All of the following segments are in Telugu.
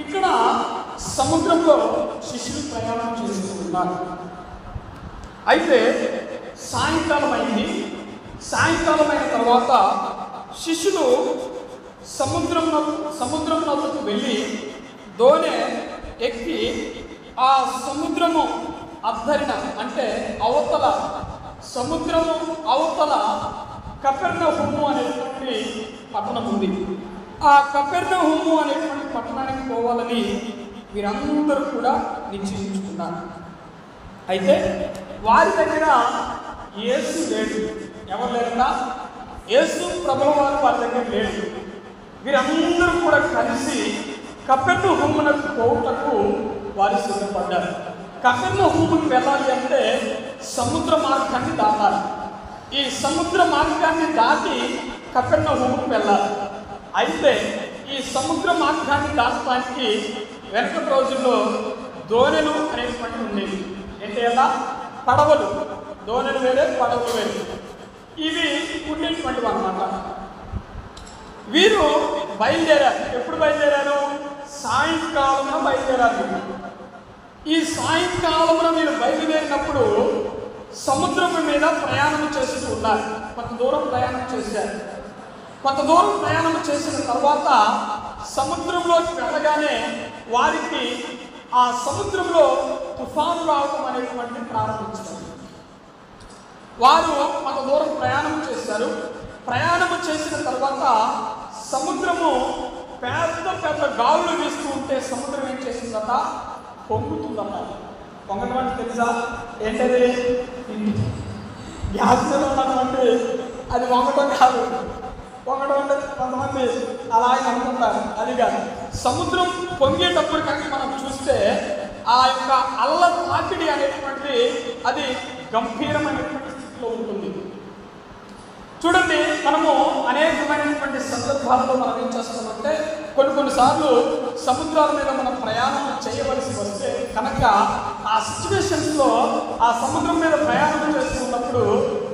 ఇక్కడ సముద్రంలో శిష్యులు ప్రయాణం చేస్తూ ఉన్నారు. అయితే సాయంకాలం అయింది. సాయంకాలం అయిన తర్వాత శిష్యులు సముద్రం నదులకు వెళ్ళి దోణి ఎక్కి ఆ సముద్రము అద్దరిన, అంటే అవతల సముద్రము అవతల కపెర్నహూము అనేటువంటి పట్టణం ఉంది. ఆ కపెర్నహూము అనేటువంటి పట్టణానికి పోవాలని వీరందరూ కూడా నిశ్చయించుకున్నారు. అయితే వారి దగ్గర యేసు లేడు. ఎవరు లేకుండా? యేసు ప్రభువు వారు వారి దగ్గర లేడు. వీరందరూ కూడా కలిసి కపెర్నహూమునకు పోవుటకు వారు సిద్ధపడ్డారు. కపెర్నహూముకు వెళ్ళాలి అంటే సముద్ర మార్గాన్ని దాటాలి. ఈ సముద్ర మార్గాన్ని దాటి కపెర్నహూముకు వెళ్ళాలి. అయితే ఈ సముద్ర మార్గాన్ని దాటడానికి వెనకటి రోజుల్లో దోణెలు అనేటువంటి ఉండేవి. ఏంటి అలా? పడవలు. దోణెలు వేరే, పడవలు వేరే. ఇవి ఉండేటువంటివి అన్నమాట. వీరు బయలుదేరారు. ఎప్పుడు బయలుదేరారు? సాయంకాలంలో బయలుదేరారు. ఈ సాయంకాలంలో వీరు బయలుదేరినప్పుడు సముద్రం మీద ప్రయాణం చేస్తూ ఉన్నారు. కొంత దూరం ప్రయాణం చేశారు. కొంత దూరం ప్రయాణం చేసిన తర్వాత సముద్రంలోకి వెళ్ళగానే వారికి ఆ సముద్రంలో తుఫాను రావడం అనేటువంటి ప్రారంభించారు. వారు కొంత దూరం ప్రయాణం చేశారు. ప్రయాణం చేసిన తర్వాత సముద్రము పెద్ద పెద్ద గాలులు వీస్తూ ఉంటే సముద్రం ఏం చేసిందట? పొంగుతుందట. పొంగడం అంటే తెలుసా? ఏంటది? గ్యాస్ మీద ఉన్నటువంటి అది వంగడం కాదు. పొంగడం అంటే కొంతమంది అలాగే అనుకుంటారు. అది కాదు. సముద్రం పొంగేటప్పుడు కనుక మనం చూస్తే ఆ యొక్క అల్ల తాకిడి అనేటువంటి అది గంభీరమైనటువంటి స్థితిలో ఉంటుంది. చూడండి, మనము అనేకమైనటువంటి సందర్భాల్లో మనం ఏం చేస్తామంటే కొన్నిసార్లు సముద్రాల మీద మనం ప్రయాణం చేయవలసి వస్తే కనుక ఆ సిచ్యువేషన్స్లో ఆ సముద్రం మీద ప్రయాణం చేస్తున్నప్పుడు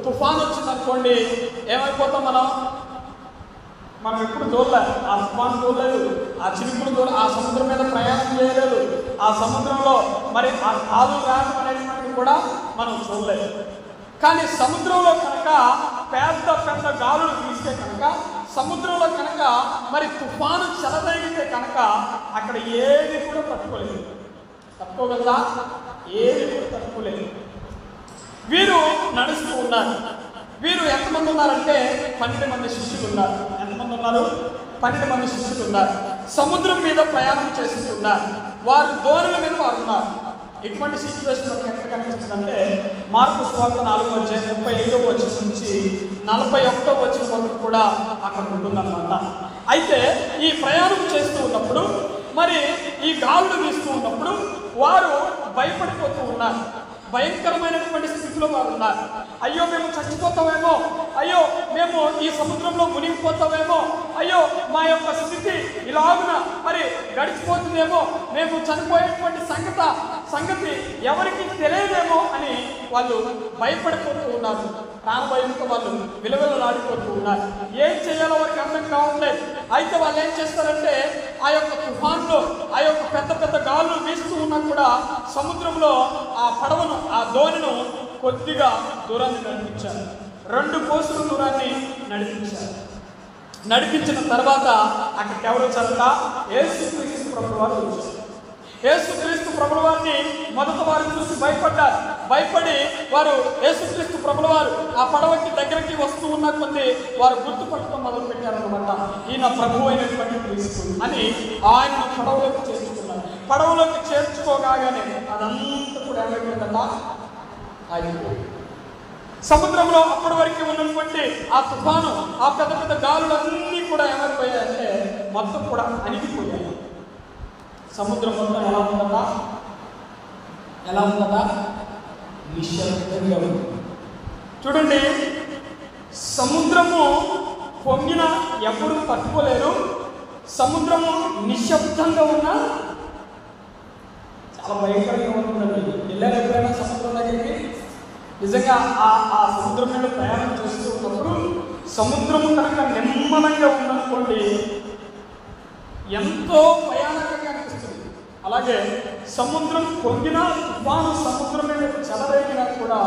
తుఫాను వచ్చిందనుకోండి, ఏమైపోతాం మనం ఎప్పుడు చూడలేదు. ఆ తుఫాను చూడలేదు, ఆ చినుకులు చూడలేదు, ఆ సముద్రం మీద ప్రయాణం చేయలేదు, ఆ సముద్రంలో మరి ఆ కాలు రావడం అనేటువంటిది కూడా మనం చూడలేదు. కానీ సముద్రంలో కనుక పెద్ద పెద్ద గాలులు వీస్తే కనుక, సముద్రంలో కనుక మరి తుఫాను చెలదగితే కనుక అక్కడ ఏది కూడా తట్టుకోలేదు. తట్టుకోగలదా? ఏది కూడా తట్టుకోలేదు. వీరు నడుస్తూ ఉన్నారు. వీరు ఎంతమంది ఉన్నారంటే 12 మంది శిష్యులు ఉన్నారు. ఎంతమంది ఉన్నారు? 12 మంది శిష్యులు ఉన్నారు. సముద్రం మీద ప్రయాణం చేస్తున్నారు. వారు దోణుల మీద వారు ఉన్నారు. ఎటువంటి సిచ్యువేషన్ మనకి ఎక్కడ కనిపిస్తుందంటే మార్కు సువార్త 4:35 నుంచి 41 వరకు కూడా అక్కడ ఉంటుందన్నమాట. అయితే ఈ ప్రయాణం చేస్తూ ఉన్నప్పుడు మరి ఈ గాలులు వీస్తూ ఉన్నప్పుడు వారు భయపడిపోతూ ఉన్నారు. భయంకరమైనటువంటి స్థితిలో వారు ఉన్నారు. అయ్యో మేము చచ్చిపోతామేమో, అయ్యో మేము ఈ సముద్రంలో మునిగిపోతామేమో, అయ్యో మా యొక్క స్థితి ఇలాగున మరి గడిచిపోతుందేమో, మేము చనిపోయేటువంటి సంగతి ఎవరికి తెలియదేమో అని వాళ్ళు భయపడిపోతూ ఉన్నారు. ప్రాణభయంతో వాళ్ళు విలువలాడిపోతూ ఉన్నారు. ఏం చేయాలో వారికి అర్థం కావట్లేదు. అయితే వాళ్ళు ఏం చేస్తారంటే ఆ యొక్క తుఫాన్లో ఆ యొక్క పెద్ద పెద్ద గాలులు వీస్తూ ఉన్నా కూడా సముద్రంలో ఆ పడవను, ఆ దోణిను కొద్దిగా దూరాన్ని నడిపించారు. 2 కోసుల దూరాన్ని నడిపించారు. నడిపించిన తర్వాత అక్కడికి ఎవరు వచ్చారట? యేసుక్రీస్తు ప్రభువు వారు వచ్చారు. యేసుక్రీస్తు ప్రభువు వారిని మొదట వారు చూసి భయపడ్డారు. భయపడి వారు యేసుక్రీస్తు ప్రభువు వారు ఆ పడవకి దగ్గరికి వస్తూ ఉన్న కొద్ది వారు గుర్తుపట్టడం మొదలు పెట్టారన్నమాట. ఈయన ప్రభువు అయినటువంటి క్రీస్తు అని ఆయన పడవలోకి చేర్చుకున్నారు. పడవలోకి చేర్చుకోగానే అదంతా కూడా ఏమైపోయిందట? ఆగిపోయింది. సముద్రంలో అప్పటి వరకు ఉన్నటువంటి ఆ తుఫాను, ఆ పెద్ద పెద్ద గాలులన్నీ కూడా ఏమైపోయాయంటే మొత్తం కూడా అణిగిపోయాయి. సముద్రం మొత్తం ఎలా ఉందట? నిశ్శబ్దంగా ఉంది. చూడండి, సముద్రము పొంగిన ఎవరు పట్టుకోలేరు. సముద్రము నిశ్శబ్దంగా ఉన్నా చాలా భయంకరంగా ఉంటుందండి. వెళ్ళారు ఎప్పుడైనా సముద్రం దగ్గరికి? నిజంగా ఆ సముద్రం మీద ప్రయాణం చేస్తూ ఉన్నప్పుడు సముద్రము కనుక నిమ్మలంగా ఉందనుకోండి, ఎంతో భయానకంగా అనిపిస్తుంది. అలాగే సముద్రం పొంగినా, తుఫాను సముద్రం మీద చెలరేగినా కూడా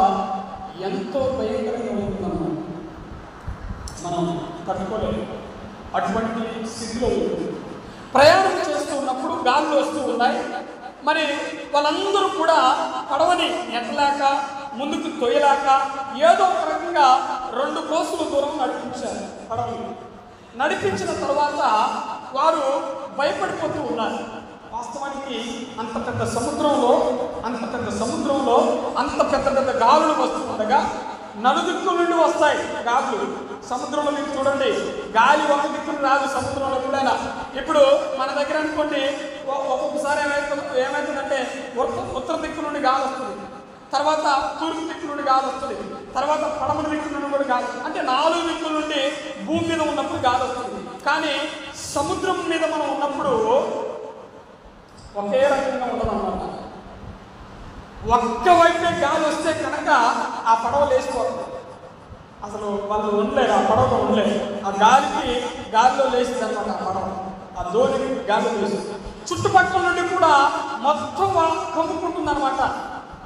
ఎంతో భయంకరంగా ఉంటుందన్నమాట. మనం తట్టుకోలేము. అటువంటి స్థితిలో ప్రయాణం చేస్తూ ఉన్నప్పుడు గాలులు వస్తూ ఉన్నాయి. మరి వాళ్ళందరూ కూడా పడవని నెట్టలేక, ముందుకు తొయ్యలేక ఏదో ఒక రకంగా 2 కోసుల దూరం నడిపించారు. పడవని నడిపించిన తర్వాత వారు భయపడిపోతూ ఉన్నారు. వాస్తవానికి అంత పెద్ద సముద్రంలో అంత పెద్ద పెద్ద గాలులు వస్తుండగా నలుదిక్కుల నుండి వస్తాయి గాలులు. సముద్రంలో మీకు చూడండి, గాలి ఒక దిక్కును రాదు సముద్రంలో ఎప్పుడైనా. ఇప్పుడు మన దగ్గర అనుకోండి, ఒక్కొక్కసారి ఏమవుతుందంటే ఉత్తర దిక్కు నుండి గాలి వస్తుంది, తర్వాత తూర్పు దిక్కు నుండి గాలి వస్తుంది, తర్వాత పడమర దిక్కు నుండి కూడా గాలి, అంటే 4 దిక్కుల నుండి భూమి మీద ఉన్నప్పుడు గాలి వస్తుంది. కానీ సముద్రం మీద మనం ఉన్నప్పుడు ఒకే రకంగా ఉండదన్నమాట. ఒక్క వైపే గాలి వస్తే కనుక ఆ పడవ లేచిపోతుంది. అసలు వాళ్ళు ఉండలేరు, ఆ పడవలో ఉండలేరు. ఆ గాలిలో లేచింది అనమాట. ఆ పడవ, ఆ దోణికి గాలి లేచింది. చుట్టుపక్కల నుండి కూడా మొత్తం కమ్ముకుంటుంది అనమాట.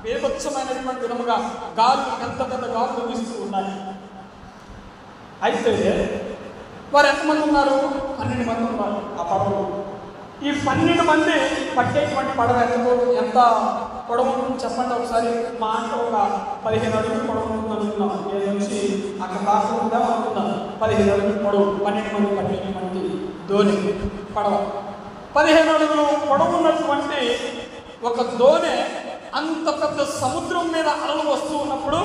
బీభత్సమైనటువంటి విధముగా గాలులు, పెద్ద పెద్ద గాలులు వీస్తూ ఉన్నాయి. అయితే వారు ఎంతమంది ఉన్నారు? 12 మంది ఉన్నారు ఆ పడవలో. ఈ 12 మంది పట్టేటువంటి పడవ ఎంత పొడవు ఉంటుంది చెప్పండి ఒకసారి. మా అంటే ఒక 15 అడుగులు పొడవు ఉంటుంది అనుకున్నాం. ఏ నుంచి అక్కడ కాకుండా అనుకున్నాం 15 అడుగులు పొడవు, 12 మంది పట్టేటువంటి దోణి పడవ. 15 అడుగులు పొడవు ఉన్నటువంటి ఒక దోణి అంత పెద్ద సముద్రం మీద అలలు వస్తూ ఉన్నప్పుడు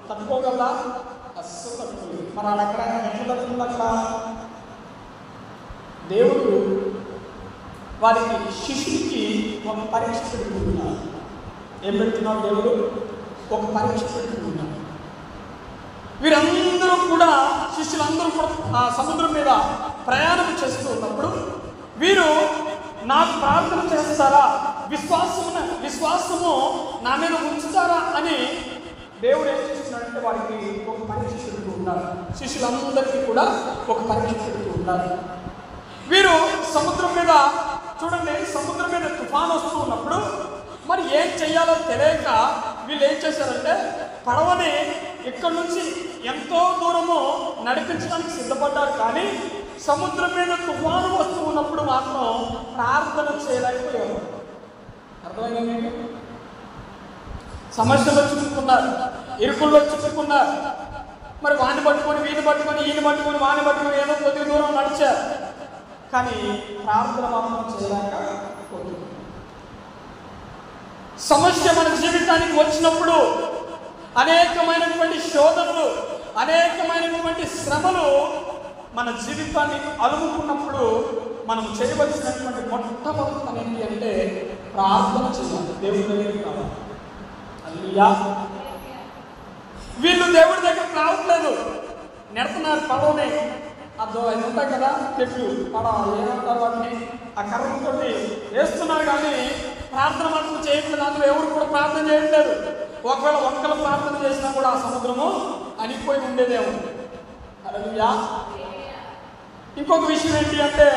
తట్టుకోగలరా? అస్సలు తట్టుకోలేదు. మరి అక్కడ ఎట్లా తట్టుకుంది? అక్కడ దేవుడు వారికి, శిష్యుడికి ఒక పరీక్ష పెట్టుకుంటున్నారు. ఏం పెడుతున్నాడు దేవుడు? ఒక పరీక్ష పెట్టుకుంటున్నాడు. వీరందరూ కూడా, శిష్యులందరూ కూడా ఆ సముద్రం మీద ప్రయాణం చేస్తూ ఉన్నప్పుడు వీరు నాకు ప్రార్థన చేస్తారా, విశ్వాసము నా మీద ఉంచుతారా అని దేవుడు ఏం చేస్తున్నాడంటే వారికి ఒక పరీక్ష పెడుతూ ఉన్నారు. శిష్యులందరికీ కూడా ఒక పరీక్ష పెడుతూ ఉన్నారు. వీరు సముద్రం మీద చూడండి, సముద్రం మీద తుఫాను వస్తూ ఉన్నప్పుడు మరి ఏం చెయ్యాలో తెలియక వీళ్ళు ఏం చేశారంటే పడవని ఇక్కడ నుంచి ఎంతో దూరము నడిపించడానికి సిద్ధపడ్డారు. కానీ సముద్రం మీద తుఫాను వస్తూ ఉన్నప్పుడు మాత్రం ప్రార్థన చేయలేకపోయారు. అర్థమైందా మీకు? సమస్యలు చిక్కుకున్నారు, ఇరుకుల్లో చిక్కుకున్నారు. మరి వాడిని పట్టుకొని, వీని పట్టుకొని, ఈయన పట్టుకొని, వాడిని పట్టుకొని ఏదో కొద్ది దూరం నడిచారు. కానీ ప్రార్థన మాత్రం చేయలేకపోతుంది. సమస్య మన జీవితానికి వచ్చినప్పుడు అనేకమైనటువంటి శోధనలు, అనేకమైనటువంటి శ్రమలు మన జీవితాన్ని అలుముకున్నప్పుడు మనం చేయవలసినటువంటి మొట్టమొదటి పని ఏంటి అంటే ప్రార్థన చేయాలి. దేవుడి దగ్గరికి రావాలి. హల్లెలూయా. వీళ్ళు దేవుడి దగ్గరికి రావట్లేదు, నెడుతున్నారు పడవని. అదో అది ఉంటాయి కదా చెట్లు, పడవ ఏమంటారు వాటిని, ఆ కర్రతో వేస్తున్నారు. కానీ ప్రార్థన మాత్రం చేయట్లేదు. అందులో ఎవరు కూడా ప్రార్థన చేయట్లేదు. ఒకవేళ ఒక్కరు ప్రార్థన చేసినా కూడా ఆ సముద్రము అనిపోయి ఉండేదేమో. హల్లెలూయా. ఇంకొక విషయం ఏంటి అంటే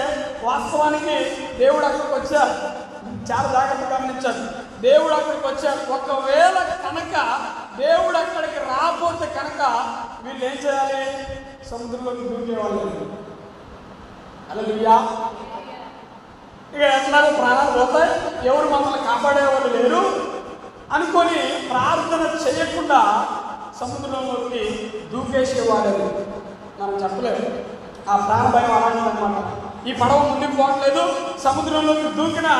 వాస్తవానికి దేవుడు అక్కడికి వచ్చారు. చాలా జాగ్రత్తగా గమనించారు. దేవుడు అక్కడికి వచ్చారు. ఒకవేళ కనుక దేవుడు అక్కడికి రాకపోతే కనుక వీళ్ళు ఏం చేయాలి? సముద్రంలోకి దూకేవాళ్ళు. హల్లెలూయా. ఇక ఎట్లాగో ప్రాణాలు పోతాయి, ఎవరు మమ్మల్ని కాపాడేవాళ్ళు లేరు అనుకొని ప్రార్థన చేయకుండా సముద్రంలోకి దూకేసేవాళ్ళు. మనం చెప్పలేదు, ఆ ప్రాణ భయం అలాంటిదన్నమాట. ఈ పడవ ముందుకు పోవట్లేదు, సముద్రంలోకి దూకినా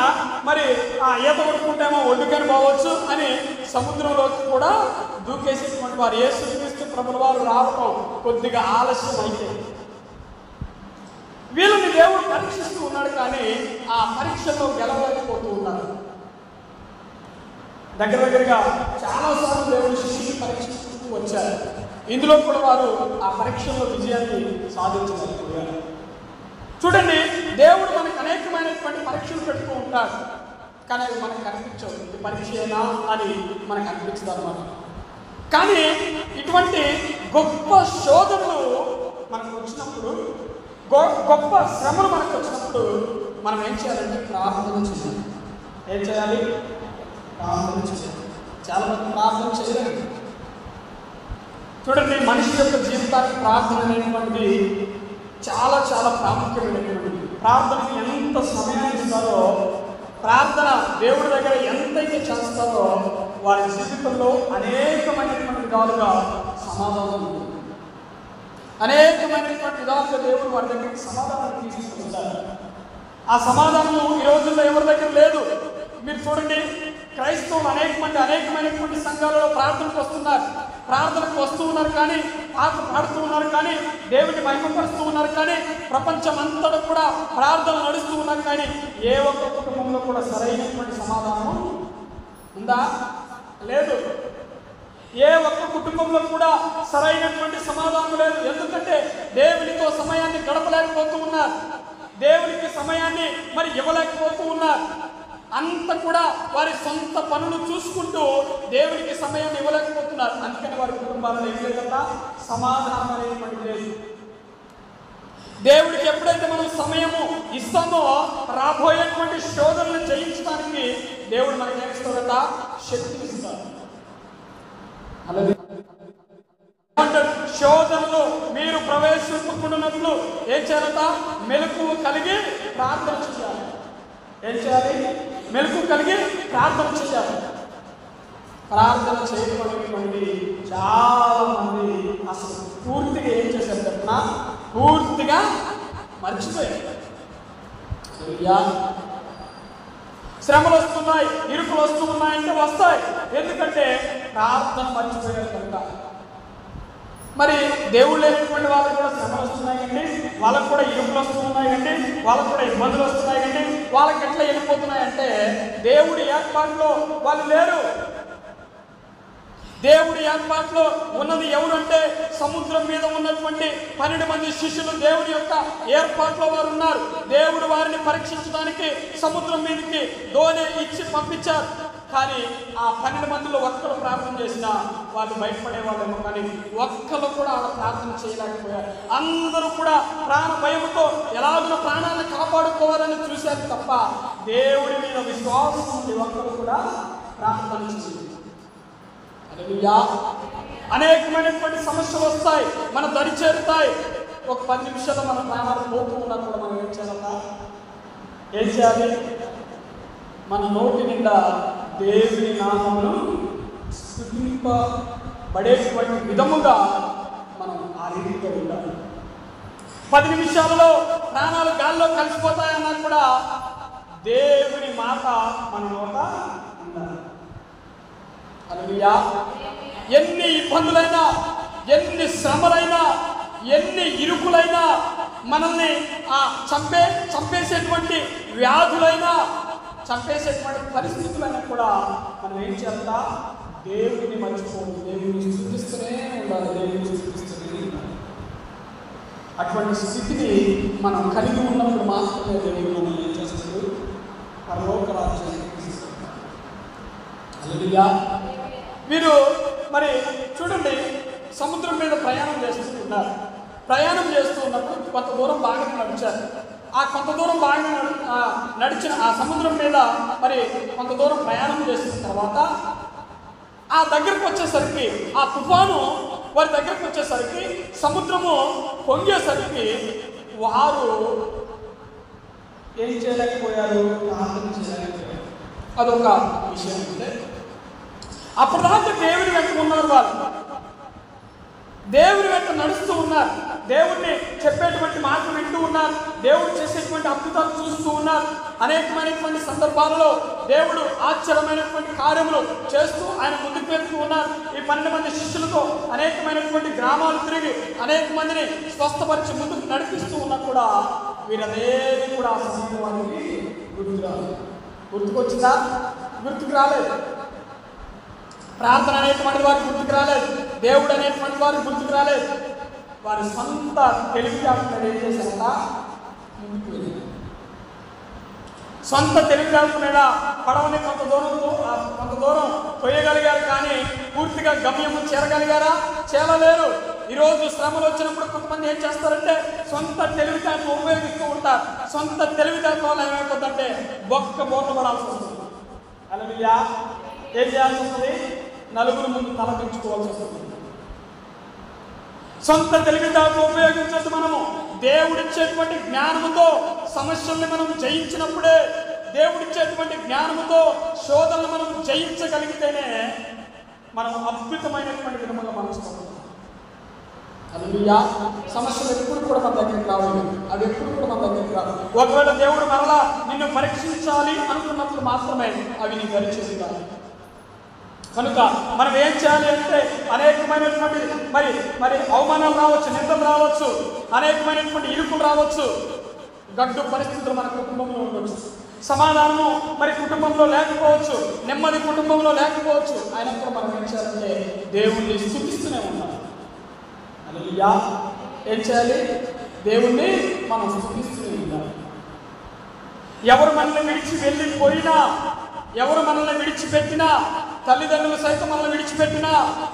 మరి ఆ ఈత కొట్టుకుంటేమో ఒడ్డుకని పోవచ్చు అని సముద్రంలోకి కూడా దూకేసేటువంటి వారు. యేసుక్రీస్తు ప్రభుల వారు రావటం కొద్దిగా ఆలస్యం అయితే వీళ్ళని దేవుడు పరీక్షిస్తూ ఉన్నాడు. కానీ ఆ పరీక్షలో గెలవలేకపోతూ ఉన్నారు. దగ్గరగా చాలాసార్లు దేవుడు శిష్యుని పరీక్షిస్తూ వచ్చారు. ఇందులో కూడా వారు ఆ పరీక్షలో విజయాన్ని సాధించగలిగారు. చూడండి, దేవుడు మనకు అనేకమైనటువంటి పరీక్షలు పెడుతూ ఉంటాడు. కానీ అవి మనకు కనిపించవు. ఇది పరీక్షేనా అని మనకు అనిపించదు అన్నమాట. కానీ ఇటువంటి గొప్ప శోధనలు మనకు వచ్చినప్పుడు, గొప్ప శ్రమలు మనకు వచ్చినప్పుడు మనం ఏం చేయాలంటే ప్రార్థన చేయాలి. ఏం చేయాలి? ప్రార్థన చేయాలి. చాలా మంది ప్రార్థన చేయలేదు. చూడండి, మనిషి యొక్క జీవితానికి ప్రార్థన అనేటువంటిది చాలా చాలా ప్రాముఖ్యమైనటువంటిది. ప్రార్థనకి ఎంత సమయాన్ని ఇస్తారో, ప్రార్థన దేవుడి దగ్గర ఎంతైతే చేస్తారో వారి జీవితంలో అనేకమైనటువంటి విధాలుగా సమాధానం ఉంటుంది. అనేకమైనటువంటి విధాలుగా దేవుడు వారి దగ్గరికి సమాధానాన్ని తీసుకుంటారు. ఆ సమాధానం ఈ రోజుల్లో ఎవరి దగ్గర లేదు. మీరు చూడండి, క్రైస్తవులు అనేకమైనటువంటి సంఘాలలో ప్రార్థనకు వస్తున్నారు, ప్రార్థనకు వస్తూ ఉన్నారు, కానీ పాటలు పాడుతూ ఉన్నారు, కానీ దేవుడిని మహిమపరుస్తూ ఉన్నారు, కానీ ప్రపంచం అంతటా కూడా ప్రార్థనలు నడుస్తూ ఉన్నారు, కానీ ఏ ఒక్క కుటుంబంలో కూడా సరైనటువంటి సమాధానం ఉందా? లేదు. ఏ ఒక్క కుటుంబంలో కూడా సరైనటువంటి సమాధానం లేదు. ఎందుకంటే దేవునితో సమయాన్ని గడపలేకపోతూ ఉన్నారు, దేవునికి సమయాన్ని మరి ఇవ్వలేకపోతూ ఉన్నారు. అంత కూడా వారి సొంత పనులు చూసుకుంటూ దేవునికి సమయాన్ని ఇవ్వలేకపోతున్నారు. అందుకని వారి కుటుంబాలలో ఏం లేదంతా సమాధానం అనేటువంటి లేదు. దేవుడికి ఎప్పుడైతే మనం సమయము ఇస్తామో రాబోయేటువంటి శోధనలు జయించడానికి దేవుడు మనకి ఏమిస్తాడట? శక్తిని ఇస్తాడు. శోధనలో మీరు ప్రవేశించకుండానట్లు ఏం చేయాలట? మెలకువ కలిగి ప్రార్థన చేయాలి. ఏం చేయాలి? మెలకువ కలిగి ప్రార్థన చేయాలి. ప్రార్థన చేయబడినటువంటి చాలా మంది అసలు పూర్తిగా ఏం చేశారు చెప్పిన? పూర్తిగా మర్చిపోయారు. శ్రమలు వస్తున్నాయి, ఇరుకులు వస్తున్నాయంటే వస్తాయి, ఎందుకంటే ప్రార్థన మర్చిపోయారు కనుక. మరి దేవుడు లేనటువంటి వాళ్ళకి కూడా శ్రమలు వస్తున్నాయండి, వాళ్ళకు కూడా ఇరుకులు వస్తున్నాయండి, వాళ్ళకు కూడా ఇబ్బందులు వస్తున్నాయండి. వాళ్ళకి ఎట్లా వెళ్ళిపోతున్నాయంటే దేవుడి ఏర్పాటులో వాళ్ళు లేరు. దేవుడి ఏర్పాటులో ఉన్నది ఎవరంటే సముద్రం మీద ఉన్నటువంటి 12 మంది శిష్యులు దేవుడి యొక్క ఏర్పాటులో వారు ఉన్నారు. దేవుడు వారిని పరీక్షించడానికి సముద్రం మీదకి దోణి ఇచ్చి పంపించారు. కానీ ఆ 12 మందిలో ఒక్కరు ప్రార్థన చేసినా వాళ్ళు బయటపడేవాళ్ళేమో, కానీ ఒక్కరు కూడా వాళ్ళ ప్రార్థన చేయలేకపోయారు. అందరూ కూడా ప్రాణ భయంతో ఎలాగో ప్రాణాలను కాపాడుకోవాలని చూశారు తప్ప దేవుడి మీద విశ్వాసం ఉంది ఒక్కరు కూడా ప్రార్థన చేయాలి. అనేకమైనటువంటి సమస్యలు వస్తాయి, మన దరి చేరుతాయి. ఒక 10 నిమిషాలు మన ప్రాణాలు పోతూ ఉన్నా కూడా మనం ఏం చేయాలన్నా? ఏం చేయాలి? మన నోటి నిండా దేవుని నామమును స్తుతింపబడేటువంటి విధముగా మనం ఆ రీతిగా ఉండాలి. 10 నిమిషాలలో ప్రాణాలు గాల్లో కలిసిపోతాయన్నా కూడా దేవుని మాట మన నోట ఉండాలి. హల్లెలూయా. ఎన్ని ఇబ్బందులైనా, ఎన్ని శ్రమలైనా, ఎన్ని ఇరుకులైనా, మనల్ని చంపేసేటువంటి వ్యాధులైనా, చంపేసేటువంటి పరిస్థితులైనా కూడా మనం ఏం చేస్తా? దేవుడిని మర్చిపోదు, దేవుడిని స్తుతిస్తూనే ఉండాలి, దేవుడిని స్తుతిస్తూనే ఉండాలి. అటువంటి స్థితిని మనం కలిగి ఉన్నప్పుడు మాత్రమే దేవుడు మనం ఏం చేస్తాడు? పరలోక రాజ్యానికి తీసుకుంటాడు. హల్లెలూయా. మీరు మరి చూడండి, సముద్రం మీద ప్రయాణం చేస్తున్నారు. ప్రయాణం చేస్తూ ఉన్నప్పుడు కొంత దూరం బాగానే నడిచారు. ఆ కొంత దూరం బాగానే నడిచిన ఆ సముద్రం మీద మరి కొంత దూరం ప్రయాణం చేసిన తర్వాత ఆ దగ్గరకు వచ్చేసరికి, ఆ తుఫాను వారి దగ్గరకు వచ్చేసరికి, సముద్రము పొంగేసరికి వారు ఏం చేయలేకపోయారు? ప్రార్థన చేయలేకపోయారు. అదొక విషయం. అంటే అప్పటిదాకా దేవుని వెంట ఉన్నారు, వాళ్ళు దేవుని వెంట నడుస్తూ ఉన్నారు, దేవుడిని చెప్పేటువంటి మాటలు వింటూ ఉన్నారు, దేవుడు చేసేటువంటి అద్భుతాలు చూస్తూ ఉన్నారు. అనేకమైనటువంటి సందర్భాలలో దేవుడు ఆశ్చర్యమైనటువంటి కార్యములు చేస్తూ ఆయన ముందుకు వెళ్తూ ఉన్నారు. ఈ 12 మంది శిష్యులతో అనేకమైనటువంటి గ్రామాలు తిరిగి అనేక మందిని స్వస్థపరిచి ముందుకు నడిపిస్తూ ఉన్నా కూడా వీరనేది కూడా ఆ సమయంలో వారికి గుర్తుకొచ్చిందా? గుర్తుకు రాలేదు. ప్రార్థన అనేటువంటి వారికి గుర్తుకు రాలేదు, దేవుడు అనేటువంటి వారికి గుర్తుకు రాలేదు. వారి సొంత తెలివితేటలు ఏం చేశారట? ముందుకు వెళ్ళారు. సొంత తెలివితేటల మీద పడవని కొంత దూరం తొయ్యగలిగారు, కానీ పూర్తిగా గమ్యము చేరగలిగారా? చేరలేరు. ఈరోజు శ్రమలు వచ్చినప్పుడు కొంతమంది ఏం చేస్తారంటే సొంత తెలివితేటలు ఉపయోగిస్తూ ఉంటారు. సొంత తెలివితేటల వల్ల ఏమైపోతుందంటే బొక్క బోర్ల పడాల్సి వస్తుంది. హల్లెలూయా. ఏం చేయాల్సి వస్తుంది? నలుగురు ముందు తలపించుకోవాల్సి వస్తుంది. సొంత తెలివితేటలు ఉపయోగించద్దు. మనము దేవుడిచ్చేటువంటి జ్ఞానముతో సమస్యల్ని మనం జయించినప్పుడే, దేవుడిచ్చేటువంటి జ్ఞానముతో శోధనలు మనం జయించగలిగితేనే మనం అద్భుతమైనటువంటి విధముగా మనసుకోవాలి. హల్లెలూయా. సమస్యలు ఎప్పుడు కూడా మన దగ్గరికి రావాలి, అవి ఎప్పుడు కూడా మన దగ్గరికి రావు. ఒకవేళ దేవుడు మరలా నిన్ను పరీక్షించాలి అనుకున్నప్పుడు మాత్రమే అవి నీ గరిచేది కాదు. కనుక మనం ఏం చేయాలి అంటే అనేకమైనటువంటి మరి అవమానాలు రావచ్చు, నిందలు రావచ్చు, అనేకమైనటువంటి ఇరుకులు రావచ్చు, గడ్డు పరిస్థితులు మన కుటుంబంలో ఉండవచ్చు, సమాధానము మరి కుటుంబంలో లేకపోవచ్చు, నెమ్మది కుటుంబంలో లేకపోవచ్చు. అయినప్పుడు మనం ఏం చేయాలంటే దేవుణ్ణి స్తుతిస్తూనే ఉండాలి. హల్లెలూయా. ఏం చేయాలి? దేవుణ్ణి మనం స్తుతిస్తూనే ఉండాలి. ఎవరు మనల్ని విడిచి వెళ్ళిపోయినా, ఎవరు మనల్ని విడిచిపెట్టినా, తల్లిదండ్రులు సైతం మనల్ని విడిచిపెట్టినా,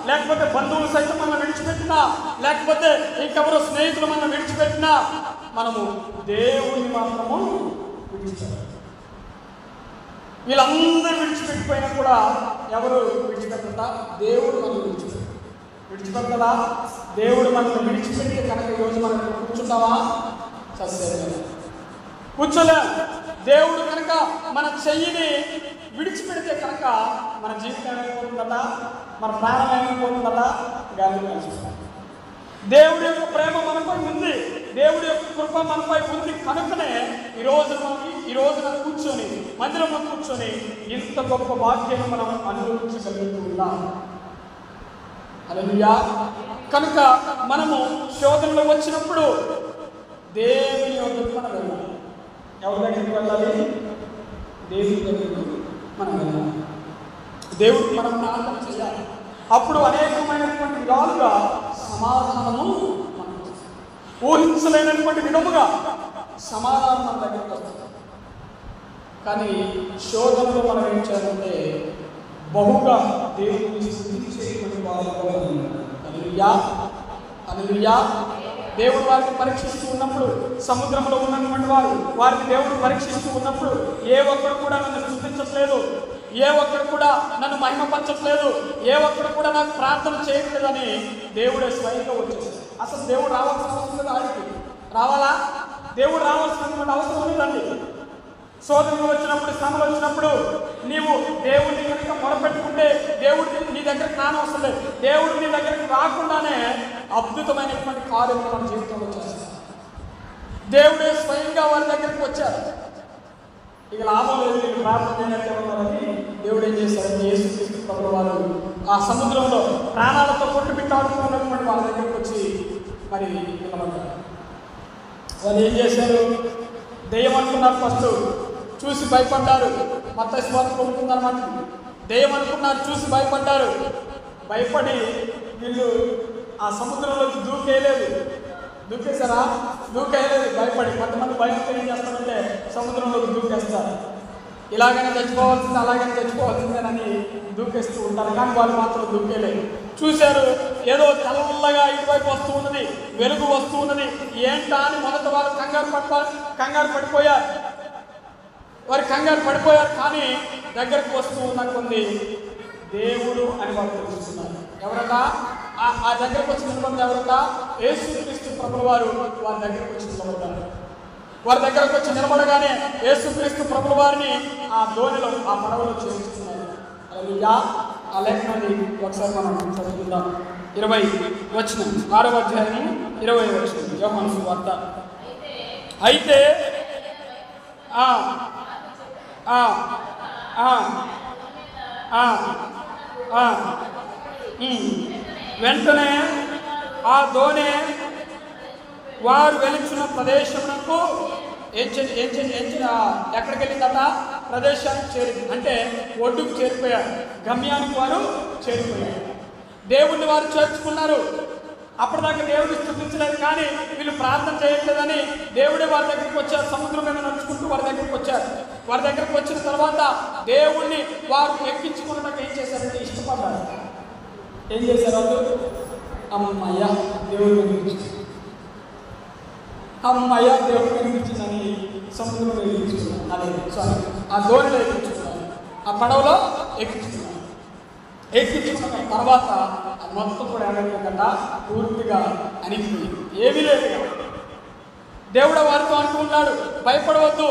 లేకపోతే బంధువులు సైతం మనల్ని విడిచిపెట్టినా, లేకపోతే ఇంకెవరో స్నేహితులు మనల్ని విడిచిపెట్టినా, మనము దేవుణ్ణి మాత్రము విడిచిపెట్టాలి. వీళ్ళందరూ విడిచిపెట్టిపోయినా కూడా ఎవరు విడిచిపెట్టడా? దేవుడు మనల్ని విడిచిపెట్టడా? దేవుడు మనల్ని విడిచిపెట్టి కనుక ఈరోజు మనం కూర్చుంటావా? సస్యమే కూర్చోలే. దేవుడు కనుక మన చెయ్యిని విడిచిపెడితే కనుక మన జీవితం ఏమైపోతుందట, మన ప్రాణం ఏమైపోతుందట, గాలి కలిసిపోతుంది. దేవుడి యొక్క ప్రేమ మనపై ఉంది, దేవుడి యొక్క కృప మనపై ఉంది. కనుకనే ఈ రోజున కూర్చొని మందిరంలో కూర్చొని ఇంత గొప్ప భాగ్యాన్ని మనం అనుభవించగలుగుతూ ఉన్నాం. హల్లెలూయా. కనుక మనము శోధనలో వచ్చినప్పుడు దేవుని యొద్దకు మనం వెళ్ళాలి. ఎవరి దగ్గరికి వెళ్ళాలి? దేవుని దగ్గరికి మనం వెళ్ళాలి. దేవుడికి మనం ప్రార్థన చేయాలి. అప్పుడు అనేకమైనటువంటి విధాలుగా సమాధానము మనం ఊహించలేనటువంటి విధముగా సమాధానం మన దగ్గరికి వస్తుంది. కానీ శోధనలో మనం ఏం చేయాలంటే బహుగా దేవుడిని స్తుతించేటువంటి వారుగా ఉండాలి. హల్లెలూయా. హల్లెలూయా. దేవుడు వారిని పరీక్షిస్తూ ఉన్నప్పుడు, సముద్రంలో ఉన్నటువంటి వారిని దేవుడు పరీక్షిస్తూ ఉన్నప్పుడు ఏ ఒక్కరు కూడా నన్ను స్తుతించట్లేదు, ఏ ఒక్కరు కూడా నన్ను మహిమపరచట్లేదు, ఏ ఒక్కరు కూడా నాకు ప్రార్థన చేయట్లేదని దేవుడే స్వయంగా వచ్చేసాడు. అసలు దేవుడు రావాల్సిన అవసరం లేదు. ఆడికి రావాలా? దేవుడు రావాల్సినటువంటి అవసరం లేదండి. శోధనలు వచ్చినప్పుడు, శ్రమలు వచ్చినప్పుడు నీవు దేవుడిని కనుక మొరపెట్టుకుంటే దేవుడి నీ దగ్గరికి రానవసరం లేదు. దేవుడు నీ దగ్గరికి రాకుండానే అద్భుతమైనటువంటి కార్యములు మన జీవితంలో చేస్తారు. దేవుడే స్వయంగా వారి దగ్గరికి వచ్చారు. ఇక లాభం లేదు, వీళ్ళు ప్రార్థన చేయనట్టే ఉన్నారని దేవుడు ఏం చేశారంటే యేసుక్రీస్తు ప్రభువు వారు ఆ సముద్రంలో ప్రాణాలతో కొట్టుమిట్టాడుతున్నటువంటి వాళ్ళ దగ్గరికి వచ్చి మరి నిలబడ్డారు. వాళ్ళు ఏం చేశారు? దెయ్యం అనుకున్నారు. ఫస్ట్ చూసి భయపడ్డారు. మత్తయి సువార్త పొందుతుందన్నమాట. దెయ్యం అనుకున్నారు, చూసి భయపడ్డారు. భయపడి వీళ్ళు ఆ సముద్రంలోకి దూకేశారా? దూకేయలేదు. భయపడి కొంతమంది భయంతో ఏం చేస్తారంటే సముద్రంలోకి దూకేస్తారు. ఇలాగైనా తెచ్చుకోవాల్సింది, అలాగైనా తెచ్చుకోవాల్సిందేనని దూకేస్తూ ఉంటారు. కానీ వాళ్ళు మాత్రం దూకేలేదు. చూశారు, ఏదో తెల్లగా ఇటువైపు వస్తూ ఉన్నది, వెలుగు వస్తూ ఉన్నది. ఏంటా అని మొదట వారు కంగారు పడిపోయారు. కానీ దగ్గరకు వస్తూ ఉన్న కొన్ని దేవుడు అని వారు తెలుసుకున్నారు. ఎవరన్నా ఆ దగ్గరకు వచ్చి నిలబడి ఎవరన్నా యేసుక్రీస్తు ప్రభువు వారు వారి దగ్గరకు వచ్చి నిలబడ్డారు. వారి దగ్గరకు వచ్చి నిలబడగానే యేసుక్రీస్తు ప్రభువు వారిని ఆ ధోనిలో, ఆ పడవలో చేర్చుకున్నారు. ఆ లేఖనాన్ని ఒకసారి మనం చదువుకుందాం. 20 వచనం, 6వ అధ్యాయం 20వ వచనం, యోహాను సువార్త. అయితే వెంటనే ఆ దోణి వారు వెలుచున్న ప్రదేశమునకు ఎక్కడికి వెళ్ళిందట? ప్రదేశానికి చేరింది. అంటే ఒడ్డుకు చేరిపోయారు, గమ్యానికి వారు చేరిపోయారు. దేవుణ్ణి వారు చేర్చుకున్నారు. అప్పటిదాకా దేవుడిని స్తుతించలేదు, కానీ వీళ్ళు ప్రార్థన చేయట్లేదని దేవుడే వారి దగ్గరికి వచ్చారు. సముద్రం మీద నడుచుకుంటూ వారి దగ్గరికి వచ్చారు. వారి దగ్గరికి వచ్చిన తర్వాత దేవుణ్ణి వారు ఎక్కించుకున్నట్టు ఏం చేశారంటే ఇష్టపడ్డారు. ఏం చేశారు వాళ్ళు? అమ్మయ్య దేవుడు కనిపించింది, అమ్మయ్య దేవుడు కనిపించిందని సముద్రంలో ఎక్కించుకున్నారు. అదే సారీ, ఆ ధోనిలో ఎక్కించుకున్నారు. ఆ పడవలో ఎక్కించుకున్న తర్వాత అది మొత్తం కూడా ఏమైపోయిందంట, పూర్తిగా అణిగిపోయింది, ఏమీ లేదు. దేవుడు వారితో అంటూ ఉన్నాడు, భయపడవద్దు,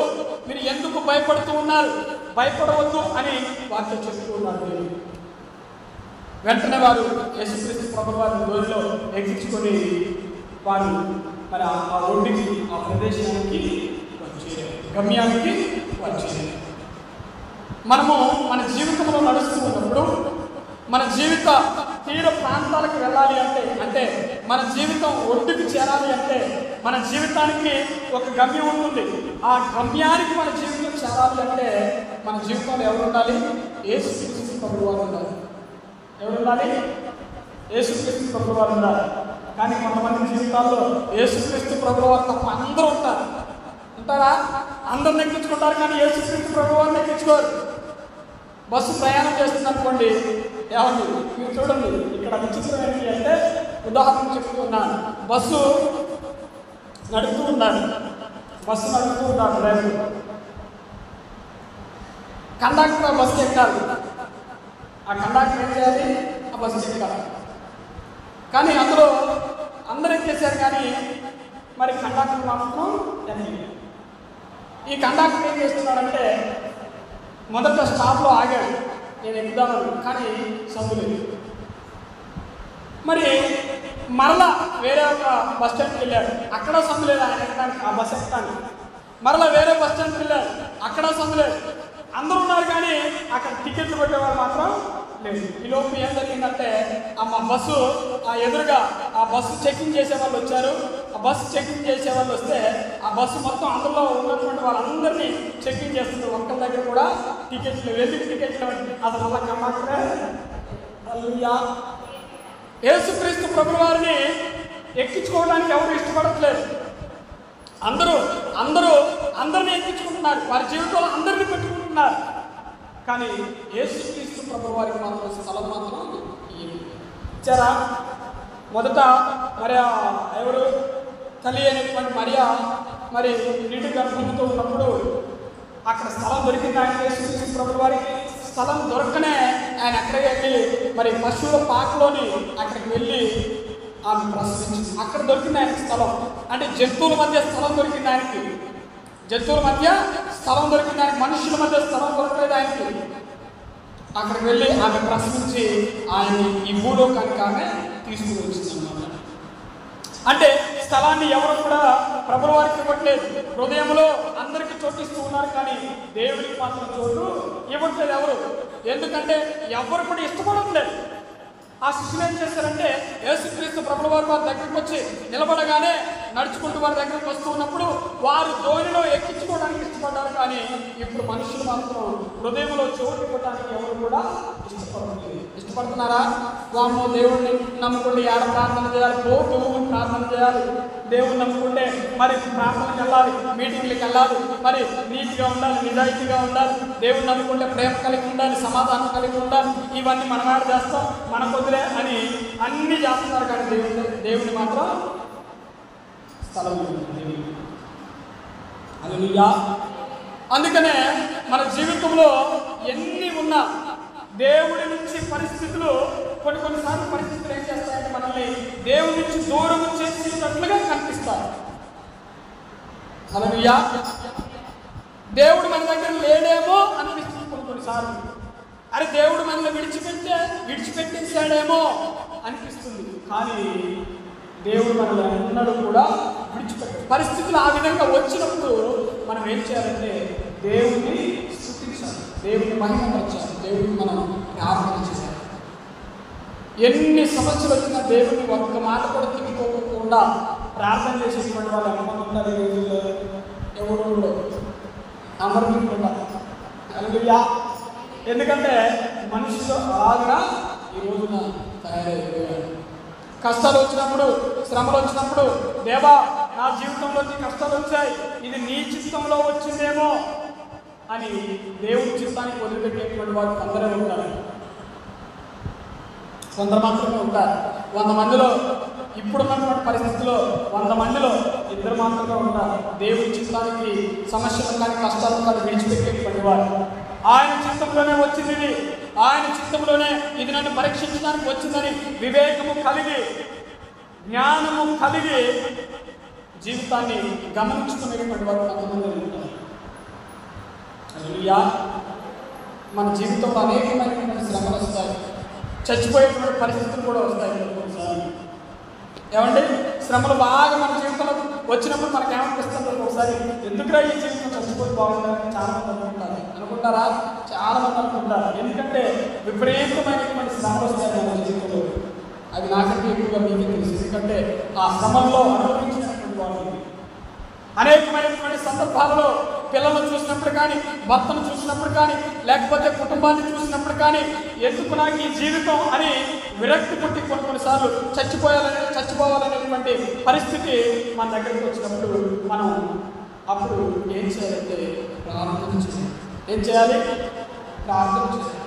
మీరు ఎందుకు భయపడుతూ ఉన్నారు, భయపడవద్దు అని వారితో చెప్తూ ఉన్నాడు. వెంటనే వారు యేసుక్రీస్తు ప్రభువు వారిని రోజులో ఎక్కించుకొని వారు మరి ఆ ఒడ్డుకి, ఆ ప్రదేశానికి వచ్చేయారు, గమ్యానికి వచ్చేయారు. మనము మన జీవితంలో నడుస్తూ ఉన్నప్పుడు మన జీవిత తీర ప్రాంతాలకు వెళ్ళాలి అంటే మన జీవితం ఒడ్డుకి చేరాలి అంటే మన జీవితానికి ఒక గమ్యం ఉంటుంది. ఆ గమ్యానికి మన జీవితం చేరాలి అంటే మన జీవితంలో ఎవరు ఉండాలి? యేసుక్రీస్తు ప్రభువు వారు ఉండాలి. ఎవరు ఉండాలి? యేసుక్రీస్తు ప్రభువు వారు ఉండాలి. కానీ కొంతమంది జీవితాల్లో యేసుక్రీస్తు ప్రభువు వారు తప్ప అందరూ ఉంటారా? అందరిని ఎక్కించుకుంటారు కానీ యేసుక్రీస్తు ప్రభువు వారిని ఎక్కించుకోరు. బస్సు ప్రయాణం చేస్తుంది అనుకోండి, ఏమండి మీరు చూడండి, ఇక్కడ విచిత్రం ఏంటి అంటే, ఉదాహరణ చెప్తూ ఉన్నాను. బస్సు నడుపుతూ ఉన్నాడు డ్రైవర్. కండక్టర్ ఆ బస్సు ఎక్కాలి. ఆ కండక్టర్ ఏం చేయాలి? ఆ బస్సు ఎక్కాలి. కానీ అందులో అందరూ ఎక్కేశారు, కానీ మరి కండక్టర్ మాత్రం ఎక్కలేదు. ఈ కండక్టర్ ఏం చేస్తున్నాడంటే, మొదట స్టాప్లో ఆగాడు, నేను ఎక్కుదామని, కానీ సందులేదు. మరి మరలా వేరే ఒక బస్ స్టాండ్కి వెళ్ళాడు, అక్కడ సందు లేదు ఆయన ఎక్కడానికి, ఆ బస్ ఎక్కడానికి. మరలా వేరే బస్ స్టాండ్కి వెళ్ళాడు, అక్కడ సందు లేదు. అందరూ ఉన్నారు కానీ అక్కడ టికెట్లు పెట్టేవారు మాత్రం లేదు. ఈ లోపు ఏం జరిగిందంటే, మా బస్సు ఎదురుగా ఆ బస్సు చెకింగ్ చేసే వాళ్ళు వచ్చారు. ఆ బస్సు చెకింగ్ చేసే వాళ్ళు వస్తే ఆ బస్సు మొత్తం అందులో ఉన్నటువంటి వాళ్ళందరినీ చెకింగ్ చేస్తుంది. ఒక్కరి దగ్గర కూడా టికెట్లు వెతికి టికెట్లు అసలు అలా కమాకరే. యేసుక్రీస్తు ప్రభువు వారిని ఎక్కించుకోవడానికి ఎవరు ఇష్టపడట్లేదు. అందరినీ ఎక్కించుకుంటున్నారు, వారి జీవితంలో అందరినీ పెట్టుకుంటున్నారు. కానీ యేసుక్రీస్తు ప్రభువు వారికి మాత్రం స్థలం మాత్రం ఇచ్చారా? మొదట మరి ఎవరు తల్లి అయినటువంటి మరియా మరి నిండు గర్భంతో ఉన్నప్పుడు అక్కడ స్థలం దొరికింది. ఆయన యేసుక్రీస్తు ప్రభువు వారికి స్థలం దొరకనే ఆయన అక్కడికి వెళ్ళి మరి పశువుల పాకలోని అక్కడికి వెళ్ళి ఆమె ప్రసవించింది. అక్కడ దొరికింది ఆయనకి స్థలం. అంటే జంతువుల మధ్య స్థలం దొరికింది ఆయనకి, జంతువుల మధ్య స్థలం దొరికింది ఆయనకి, మనుషుల మధ్య స్థలం దొరకలేదు ఆయనకి. అక్కడికి వెళ్ళి ఆమె ప్రసవించి ఆయన్ని ఈ భూలోకానికి ఆమె తీసుకుని వచ్చింది అన్నమాట. అంటే స్థలాన్ని ఎవరు కూడా ప్రభువు వారికి ఇవ్వట్లేదు. హృదయంలో అందరికీ చోటిస్తూ ఉన్నారు, కానీ దేవుడికి మాత్రం చోటు ఇవ్వట్లేదు ఎవరు. ఎందుకంటే ఎవరు కూడా ఇష్టపడట్లేదు. ఆ శిష్యులు ఏం చేశారంటే, యేసుక్రీస్తు ప్రభువు వారు వారి దగ్గరికి వచ్చి నిలబడగానే నడుచుకుంటూ వారి దగ్గరికి వస్తూ ఉన్నప్పుడు వారు ధోనిలో ఎక్కించుకోవడానికి ఇష్టపడ్డారు, కానీ ఇప్పుడు మనుషులు మాత్రం హృదయంలో చోటు ఇవ్వడానికి ఎవరు కూడా ఇష్టపడుతున్నారా? వామ్మో దేవుడిని నమ్ముకుంటే ఏడ ప్రార్థన చేయాలి, పోతూ ప్రార్థన చేయాలి. దేవుడిని నమ్ముకుంటే మరి ప్రార్థనకి వెళ్ళాలి, మీటింగ్లకు వెళ్ళాలి, మరి నీతిగా ఉండాలి, నిజాయితీగా ఉండాలి. దేవుడిని నమ్ముకుంటే ప్రేమ కలిగి ఉండాలి, సమాధానం కలిగి ఉండాలి. ఇవన్నీ మనం ఆడ చేస్తాం, మన కొద్దులే అని అన్నీ చేస్తున్నారు, కానీ దేవుడిని మాత్రం స్థలం. హల్లెలూయా. అందుకనే మన జీవితంలో ఎన్ని ఉన్నా దేవుడి నుంచి పరిస్థితులు కొన్నిసార్లు పరిస్థితులు ఏం చేస్తాయంటే మనల్ని దేవుడి నుంచి దూరం చేసేటట్లుగా కనిపిస్తారు. హల్లెలూయా. దేవుడు మన దగ్గర లేడేమో అనిపిస్తుంది కొన్నిసార్లు. అరే దేవుడు మనల్ని విడిచిపెట్టేసాడేమో అనిపిస్తుంది, కానీ దేవుడు మనల్ని ఎన్నడూ కూడా విడిచిపెట్టాడు. పరిస్థితులు ఆ విధంగా వచ్చినప్పుడు మనం ఏం చేయాలంటే దేవుడిని స్తుతించాలి, దేవుడిని మహిమపరచాలి, దేవుడిని మనం ప్రార్థన చేయాలి. ఎన్ని సమస్యలు వచ్చినా దేవుడిని ఒక్క మాట కూడా తిట్టుకోకుండా ప్రార్థన చేసేటువంటి వాళ్ళు ఎంతమంది ఉన్నారు ఈ రోజుల్లో? ఎవరు అమరుకుండా. హల్లెలూయా. ఎందుకంటే మనుషులు అలాగా ఈ రోజున తయారైపోయారు. కష్టాలు వచ్చినప్పుడు, శ్రమలు వచ్చినప్పుడు, దేవా నా జీవితంలో కష్టాలు వచ్చాయి, ఇది నీ చిత్తంలో వచ్చిందేమో అని దేవుడి చిత్తానికి వదిలిపెట్టేటువంటి వారు కొందరే ఉంటారు. కొందరు మాత్రమే ఉంటారు. 100 మందిలో ఇప్పుడున్నటువంటి పరిస్థితుల్లో 100 మందిలో 2 మాత్రమే ఉంటారు దేవుడి చిత్తానికి, సమస్యలు కానీ కష్టాలు కానీ విడిచిపెట్టేటువంటి వారు. ఆయన చిత్తంలోనే వచ్చింది ఇది, ఆయన చిత్తంలోనే ఇది నన్ను పరీక్షించడానికి వచ్చిందని వివేకము కలిగి, జ్ఞానము కలిగి జీవితాన్ని గమనించుకునేటువంటి వారు కొంతమంది ఉంటారు. హల్లెలూయా. మన జీవితంలో అనేకమైనటువంటి శ్రమలు వస్తాయి, చచ్చిపోయేటువంటి పరిస్థితులు కూడా వస్తాయి. ఏమండి, శ్రమలు బాగా మన జీవితంలో వచ్చినప్పుడు మనకు ఏమనిపిస్తుంది? ఒకసారి ఎందుకురా ఈ జీవితం చచ్చిపోయి బాగుంటుందని చాలా మంది అనుకుంటారా? చాలా మంది అనుకుంటారు. ఎందుకంటే విపరీతమైనటువంటి శ్రమలు వస్తాయి మన జీవితంలో. అది నాకంటే ఎక్కువగా మీకే తెలుసు, ఎందుకంటే ఆ శ్రమంలో అనుభవించినటువంటి వాళ్ళు. అనేకమైనటువంటి సందర్భాలలో పిల్లలను చూసినప్పుడు కానీ, భర్తను చూసినప్పుడు కానీ, లేకపోతే కుటుంబాన్ని చూసినప్పుడు కానీ, ఎందుకు నాకు ఈ జీవితం అని విరక్తి పుట్టి కొన్నిసార్లు చచ్చిపోవాలనేటువంటి పరిస్థితి మన దగ్గరికి వచ్చినప్పుడు మనం అప్పుడు ఏం చేయాలంటే ప్రార్థన చేయాలి. ఏం చేయాలి? ప్రార్థన చేయాలి.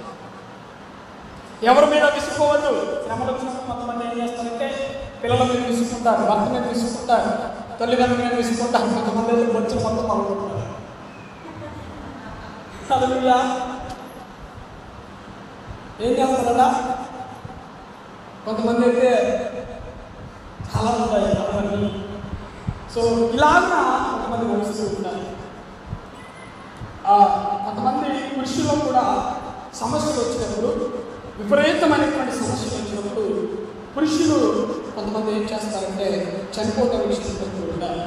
ఎవరి మీద విసుక్కోవద్దు. శ్రమలు వచ్చినప్పుడు కొంతమంది ఏం చేస్తారంటే పిల్లల మీద విసుకుంటారు, భర్త మీద విసుకుంటారు, తల్లిదండ్రుల మీద విసుకుంటారు. కొంతమంది అయితే బొచ్చులు మొత్తం పాల్గొంటారు. హల్లెలూయా. ఏం చేస్తారన్నా? కొంతమంది అయితే చాలా ఉంటాయి కొంతమంది. సో ఇలాగా కొంతమంది వస్తూ ఉంటారు. కొంతమంది పురుషుల్లో కూడా సమస్యలు వచ్చినప్పుడు, విపరీతమైనటువంటి సమస్యలు వచ్చినప్పుడు పురుషులు కొంతమంది ఏం చేస్తారంటే చనిపోవడానికి సిద్ధపడుతూ ఉంటారు.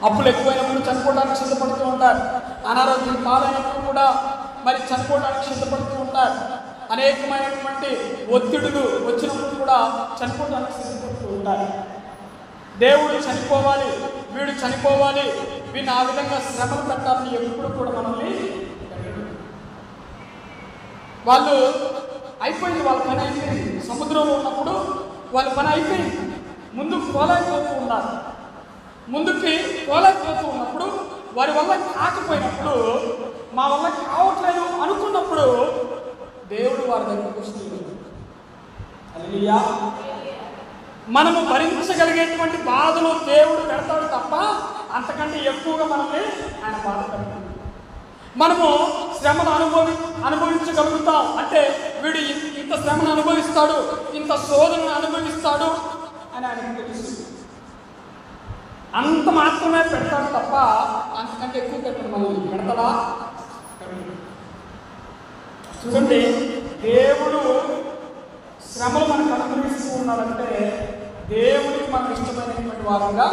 అప్పులు ఎక్కువైనప్పుడు చనిపోవడానికి సిద్ధపడుతూ ఉంటారు. అనారోగ్యం పాలైనప్పుడు కూడా మరి చనిపోవడానికి సిద్ధపడుతూ ఉంటారు. అనేకమైనటువంటి ఒత్తిడులు వచ్చినప్పుడు కూడా చనిపోవడానికి సిద్ధపడుతూ ఉంటారు. దేవుడు చనిపోవాలి, వీడు చనిపోవాలి, వీడిని ఆ విధంగా శ్రమలు పెట్టాలని ఎప్పుడు కూడా మనల్ని వాళ్ళు అయిపోయింది, వాళ్ళ పని అయిపోయింది. సముద్రంలో ఉన్నప్పుడు వాళ్ళ పని అయిపోయింది, ముందుకు పోలేకపోతూ ఉన్నారు. ముందుకి పోలేకపోతూ ఉన్నప్పుడు, వారి వల్ల కాకపోయినప్పుడు, మా వల్ల కావట్లేదు అనుకున్నప్పుడు దేవుడు వారి దగ్గరకు వస్తుంది. హల్లెలూయా. మనము భరించగలిగేటువంటి బాధలు దేవుడు పెడతాడు తప్ప అంతకంటే ఎక్కువగా మనల్ని ఆయన బాధ పెడతాడు. మనము శ్రమను అనుభవించగలుగుతాం అంటే వీడు ఇంత శ్రమను అనుభవిస్తాడు, ఇంత శోధనను అనుభవిస్తాడు అని ఆయనకు తెలుసు. అంత మాత్రమే పెడతాడు తప్ప అంతకంటే ఎక్కువ పెట్టడం మనల్ని పెడతాడా? చూడండి, దేవుడు శ్రమలు మనకు అనుభవిస్తూ ఉన్నాడంటే దేవుడికి మనం ఇష్టమైనటువంటి వారంగా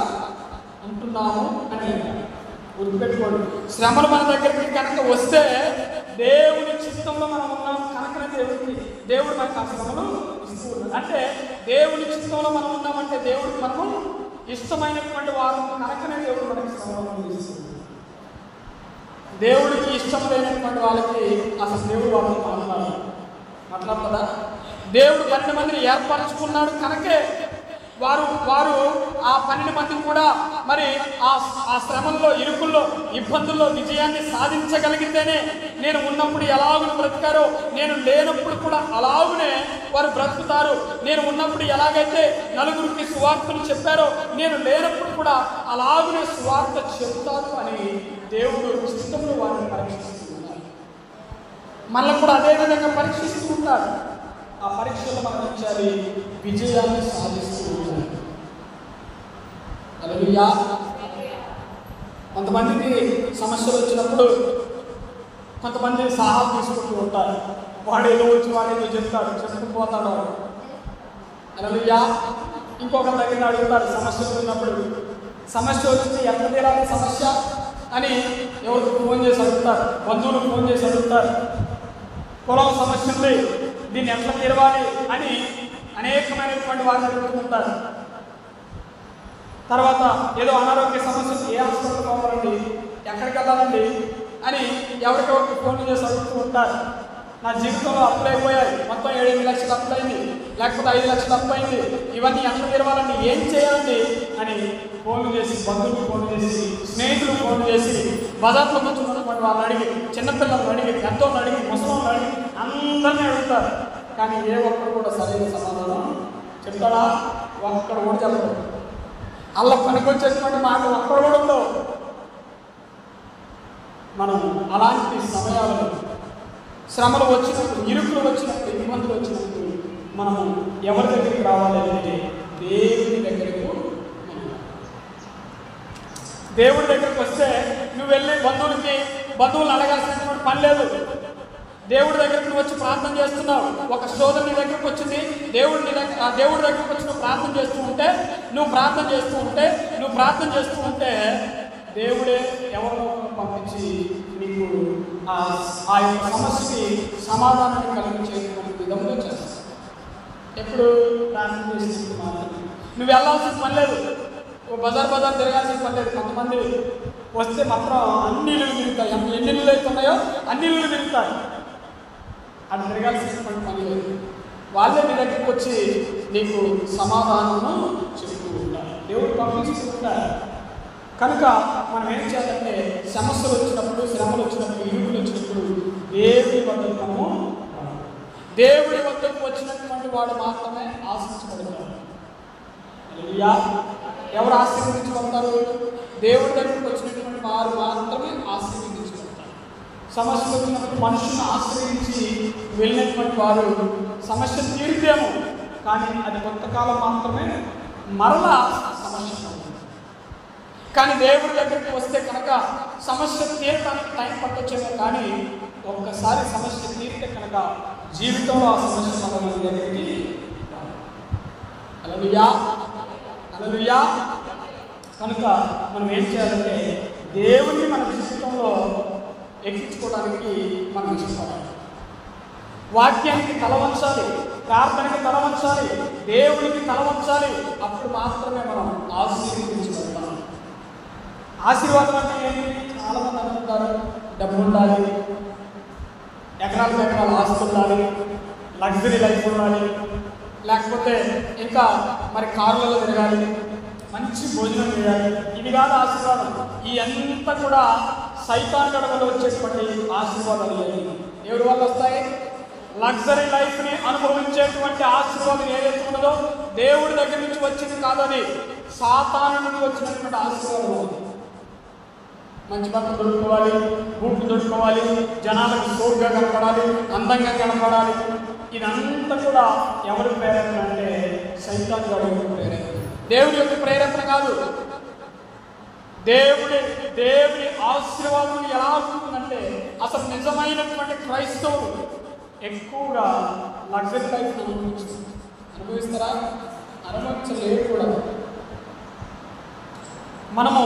ఉంటున్నాము అని గుర్తుపెట్టుకోండి. శ్రమలు మన దగ్గరికి కనుక వస్తే దేవుని చిత్తంలో మనం ఉన్నాం కనుకనే దేవుడు మనకు ఆ శ్రమలు ఇస్తూ ఉన్నాడు. అంటే దేవుని చిత్తంలో మనం ఉన్నామంటే దేవుడికి మనము ఇష్టమైనటువంటి వారు కనుకనే దేవుడు మనకి శ్రమలు ఇస్తుంది. దేవుడికి ఇష్టం లేనటువంటి వాళ్ళకి అసలు దేవుడు వాళ్ళని మాట్లాడదా? దేవుడు 12 మందిని ఏర్పరచుకున్నాడు కనుకే వారు ఆ 12 మందిని కూడా మరి ఆ శ్రమంలో, ఇరుకుల్లో, ఇబ్బందుల్లో విజయాన్ని సాధించగలిగితేనే నేను ఉన్నప్పుడు ఎలాగున బ్రతికారో నేను లేనప్పుడు కూడా అలాగునే వారు బ్రతుకుతారు. నేను ఉన్నప్పుడు ఎలాగైతే నలుగురికి సువార్తలు చెప్పారో నేను లేనప్పుడు కూడా అలాగునే సువార్త చెప్తారు అని దేవుడు చిత్తంలో వారిని పరీక్షిస్తూ ఉన్నారు. మనల్ని కూడా అదే విధంగా పరీక్షిస్తూ ఉంటారు. ఆ పరీక్షలో మనం వచ్చాలి, విజయాన్ని సాధిస్తూ ఉంటారు. హల్లెలూయా. కొంతమందికి సమస్యలు వచ్చినప్పుడు కొంతమంది సహాయం తీసుకుంటూ ఉంటారు. వాడేదో వచ్చి వాడేదో చెప్పుకుపోతాడు. హల్లెలూయా. ఇంకొక దగ్గర అడుగుతారు సమస్యలు ఉన్నప్పుడు. సమస్య వచ్చింది, ఎట్లా తీరాలి సమస్య అని ఎవరికి ఫోన్ చేసి అడుగుతారు, బంధువులకు ఫోన్ చేసి అడుగుతారు. పొలం సమస్య ఉంది, దీన్ని ఎట్లా తీరవాలి అని అనేకమైనటువంటి వారిని అడుగుతుంటారు. తర్వాత ఏదో అనారోగ్య సమస్య, ఏ హాస్పిటల్ పోవాలండి, ఎక్కడికి వెళ్ళాలండి అని ఎవరికెవరికి ఫోన్లు చేసి అడుగుతూ ఉంటారు. నా జీవితంలో అప్పులు అయిపోయాయి, మొత్తం 7-8 లక్షలు అప్పులైంది, లేకపోతే 5 లక్షలు అప్పయింది, ఇవన్నీ ఎట్లా తీరవాలండి, ఏం చేయాలండి అని ఫోన్లు చేసి, బంధువులకు ఫోన్లు చేసి, స్నేహితులకు ఫోన్లు చేసి, బజార్లో కూర్చున్నటువంటి వాళ్ళని అడిగి, చిన్నపిల్లలను అడిగి, పెద్దోళ్ళని అడిగి, ముసలోళ్ళని అడిగి అందరినీ అడుగుతారు. కానీ ఏ ఒక్కరు కూడా సరైన సమాధానం చెప్తాడా? ఒక్కడు కూడా చెప్పరు. అలా పనికొచ్చేటువంటి మాట ఒక్కడు కూడా ఉండవు. మనం అలాంటి సమయాలలో శ్రమలు వచ్చినప్పుడు, ఇరుకులు వచ్చినప్పుడు, ఇబ్బందులు వచ్చినప్పుడు మనము ఎవరి దగ్గరికి రావాలి అంటే దేవుడి దగ్గరకు. దేవుడి దగ్గరికి వస్తే నువ్వు వెళ్ళి బంధువులను అడగాల్సినటువంటి పని లేదు. దేవుడి దగ్గరికి నువ్వు వచ్చి ప్రార్థన చేస్తున్నావు. ఒక సోదరు నీ దగ్గరికి వచ్చింది, దేవుడి దగ్గరికి వచ్చి నువ్వు ప్రార్థన చేస్తూ ఉంటే దేవుడే ఎవరో పంపించి నీకు ఆ యొక్క సమస్యకి సమాధానాన్ని కలిగించేటువంటి విధంగా చేస్తావు. ఎప్పుడు ప్రార్థన చేసి మాత్రమే. నువ్వు వెళ్ళాల్సిన పని లేదు, బజార్ తిరగాల్సిన పని లేదు. కొంతమంది వస్తే మాత్రం అన్ని ఇల్లు తిరుగుతాయి, ఎన్ని ఇల్లు అయితే ఉన్నాయో అన్ని ఇల్లు తిరుగుతాయి. అది తిరగాల్సినటువంటి పని లేదు. వాళ్ళే నీ దగ్గరికి వచ్చి నీకు సమాధానము చెప్తూ ఉంటారు, దేవుడు పంపిస్తూ ఉంటారు. కనుక మనం ఏం చేయాలంటే సమస్యలు వచ్చినప్పుడు, శ్రమలు వచ్చినప్పుడు, ఇరుకులు వచ్చినప్పుడు దేవుడి వద్దకు వచ్చినటువంటి వాడు మాత్రమే ఆశించబడతారు. ఎవరు ఆశీర్వదించబడతారు? దేవుడి దగ్గరికి వచ్చినటువంటి వారు మాత్రమే ఆశీర్వదించబడతారు. సమస్యలు వచ్చినప్పుడు మనుషులను ఆశ్రయించి వెళ్ళినటువంటి వారు సమస్య తీరితేమో కానీ అది కొంతకాలం మాత్రమే, మరలా సమస్య. కానీ దేవుడి దగ్గరికి వస్తే కనుక సమస్య తీరడానికి టైం పట్టొచ్చేమో, కానీ ఒక్కసారి సమస్య తీరితే కనుక జీవితంలో ఆ సమస్య మన దగ్గరికి. హల్లెలూయా. కనుక మనం ఏం చేయాలంటే దేవుడిని మన జీవితంలో ఎక్కించుకోవడానికి మనం ఇష్టపడాలి. వాక్యానికి తలవంచాలి, ప్రార్థనకి తలవంచాలి, దేవుడికి తలవంచాలి. అప్పుడు మాత్రమే మనం ఆశీర్వదించబడతాం. ఆశీర్వాదం అంటే ఏంటి? చాలామంది అనుకుంటారు డబ్బు ఉండాలి, ఎకరాలు ఆస్తి ఉండాలి, లగ్జరీ లైఫ్ ఉండాలి, లేకపోతే ఇంకా మరి కార్లలో తిరగాలి, మంచి భోజనం చేయాలి. ఇది కాదు ఆశీర్వాదం. ఈ అంతా కూడా సైతాన్ గడవలో వచ్చేటువంటి ఆశీర్వాదాలు ఎవరి వల్ల వస్తాయి? లగ్జరీ లైఫ్ని అనుభవించేటువంటి ఆశీర్వాదం ఏదైతే ఉన్నదో దేవుడి దగ్గర నుంచి వచ్చింది కాదు, అది సాతాను నుండి వచ్చినటువంటి ఆశీర్వాదం. మంచి బట్టలు దొరుకుకోవాలి, బూట్లు దొరుకుకోవాలి, జనాలకు సోగ్గా కనపడాలి, అందంగా కనపడాలి. ఇదంతా కూడా ఎవరి ప్రేరణ అంటే సైతాన్ గడవ ప్రేరణ, దేవుడి యొక్క ప్రేరణ కాదు. దేవుడి ఆశీర్వాదం ఎలా ఉంటుందంటే అసలు నిజమైనటువంటి క్రైస్తవులు ఎక్కువగా లగ్జరీ లైఫ్ అనుభవిస్తారా? అనుభవించలేరు కూడా. మనము